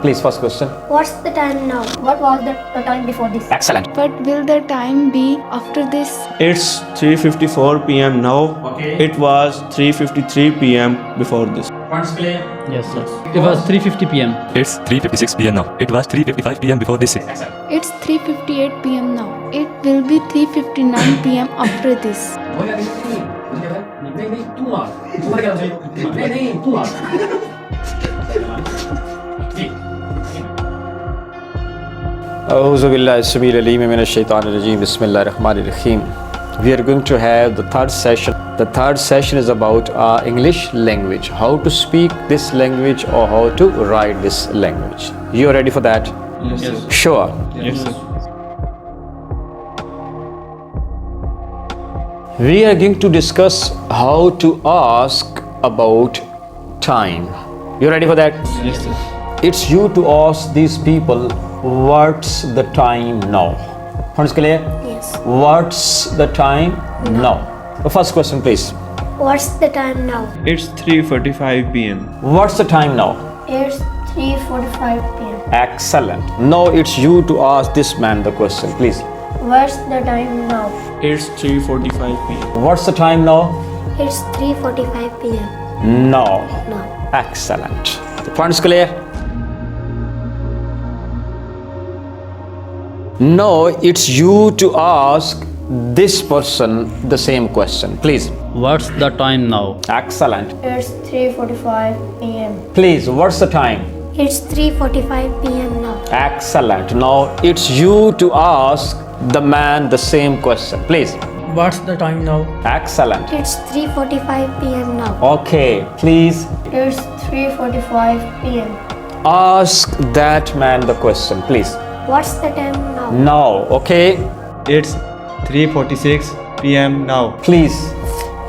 Please, first question. What's the time now? What was the time before this? Excellent. What will the time be after this? It's 3:54 p.m. now. Okay. It was 3:53 p.m. before this. Points clear? Yes, sir. It was 3:50 p.m. It's 3:56 p.m. now. It was 3:55 p.m. before this. It's 3:58 p.m. now. It will be 3:59 p.m. after this. A'udhu billahi as-sameel alim minash shaitanir rajeem. Bismillahir rahmanir rahim. We are going to have the third session. The third session is about English language, how to speak this language or how to write this language. You are ready for that? Yes, sir. Sure. Yes, sir. We are going to discuss how to ask about time. You ready for that? Yes, sir. It's you to ask these people, what's the time now? Points clear? Yes. What's the time now? The first question, please. What's the time now? It's 3:45 p.m. What's the time now? It's 3:45 p.m. Excellent. Now it's you to ask this man the question, please. What's the time now? It's 3:45 p.m. What's the time now? It's 3:45 p.m. No. No. Excellent. The points clear? No, it's you to ask this person the same question, please. What's the time now? Excellent. It's 3:45 p.m. Please, what's the time? It's 3:45 p.m. now. Excellent. Now it's you to ask the man the same question, please. What's the time now? Excellent. It's 3:45 p.m. now. Okay, please It's 3:45 p.m. ask that man the question, please. What's the time now? Now, okay? It's 3:46 p.m. now. Please.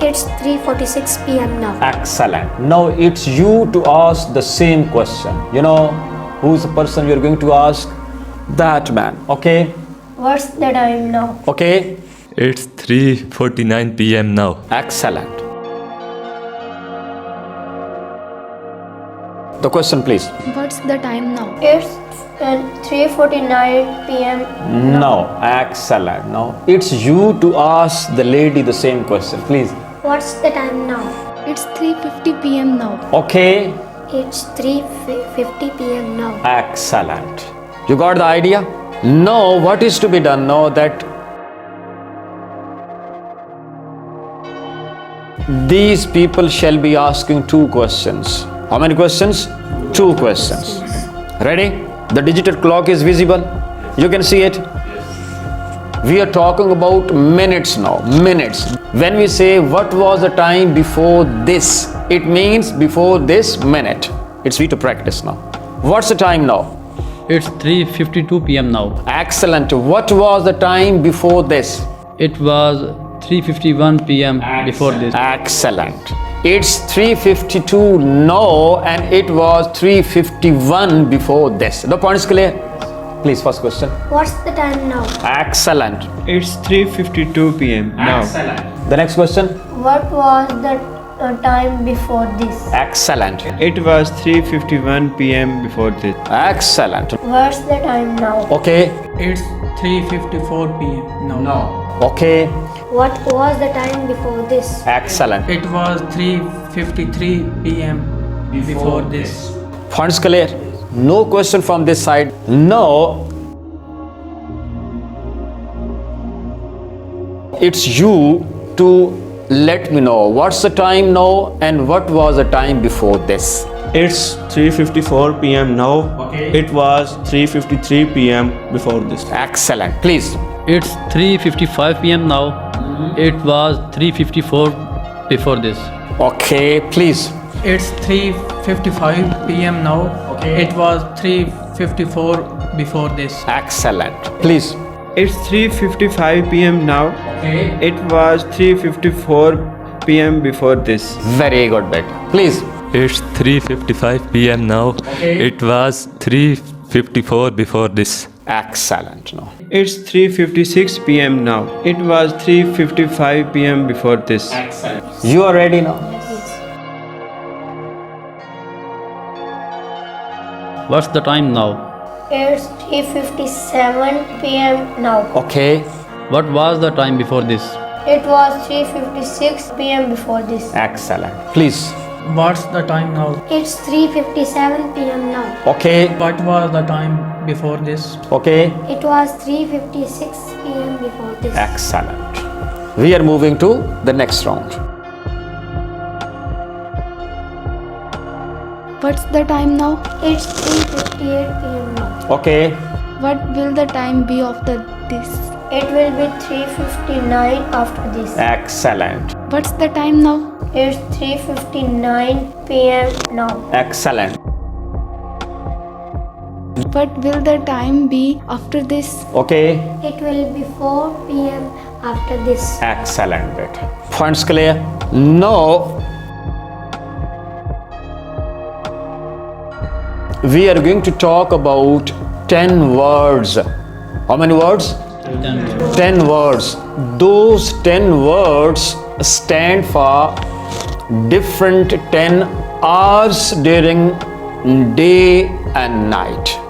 It's 3:46 p.m. now. Excellent. Now it's you to ask the same question. You know who's the person you're going to ask? That man. Okay? What's the time now? Okay? It's 3:49 p.m. now. Excellent. The question, please. What's the time now? It's 3:49 p.m. No. Excellent. Now it's you to ask the lady the same question, please. What's the time now? It's 3:50 p.m. now. Okay? It's 3:50 p.m. now. Excellent. You got the idea? Now what is to be done now that these people shall be asking two questions. How many questions? Two questions. Ready? The digital clock is visible. You can see it. We are talking about minutes now. Minutes. When we say what was the time before this, it means before this minute. It's we to practice now. What's the time now? It's 3:52 p.m. now. Excellent. What was the time before this? It was 3:51 p.m. before this. Excellent. It's 3:52 now and it was 3:51 before this. The point is clear? Please, first question. What's the time now? Excellent. It's 3:52 p.m. now. The next question. What was the time before this? Excellent. It was 3:51 p.m. before this. Excellent. What's the time now? Okay. It's 3:54 p.m. now. Okay. What was the time before this? Excellent. It was 3:53 p.m. before this. Points clear? No question from this side. No. It's you to let me know what's the time now and what was the time before this. It's 3:54 p.m. now. It was 3:53 p.m. before this. Excellent. Please. It's 3:55 p.m. now. It was 3:54 before this. Okay, please. It's 3:55 p.m. now. It was 3:54 before this. Excellent. Please. It's 3:55 p.m. now. It was 3:54 p.m. before this. Very good, bit. Please. It's 3:55 p.m. now. It was 3:54 before this. Excellent. No. It's 3:56 p.m. now. It was 3:55 p.m. before this. You are ready now? What's the time now? It's 3:57 p.m. now. Okay. What was the time before this? It was 3:56 p.m. before this. Excellent. Please. What's the time now? It's 3:57 p.m. now. Okay. What was the time before this? Okay. It was 3:56 p.m. before this. Excellent. We are moving to the next round. What's the time now? It's 3:58 p.m. now. Okay. What will the time be after this? It will be 3:59 after this. Excellent. What's the time now? It's 3:59 p.m. now. Excellent. What will the time be after this? Okay. It will be 4 p.m. after this. Excellent. Bit. Points clear? Now we are going to talk about 10 words. How many words? 10 words. Those 10 words stand for different 10 hours during day and night.